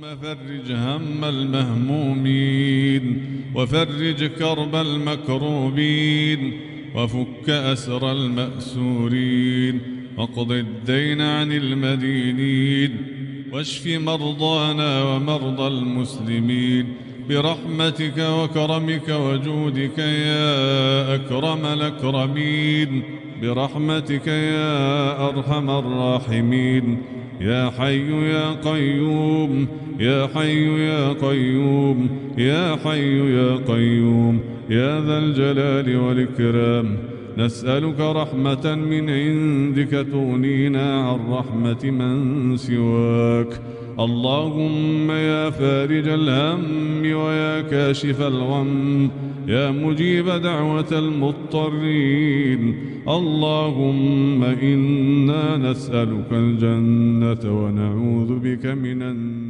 فرج هم المهمومين وفرج كرب المكروبين وفك أسر المأسورين واقض الدين عن المدينين واشف مرضانا ومرضى المسلمين برحمتك وكرمك وجودك يا أكرم الأكرمين برحمتك يا أرحم الراحمين يا حي يا قيوم يا حي يا قيوم يا حي يا قيوم يا ذا الجلال والإكرام نسألك رحمة من عندك تغنينا عن رحمة من سواك اللهم يا فارج الهم ويا كاشف الغم يا مجيب دعوة المضطرين اللهم إنا نسألك الجنة ونعوذ بك من النار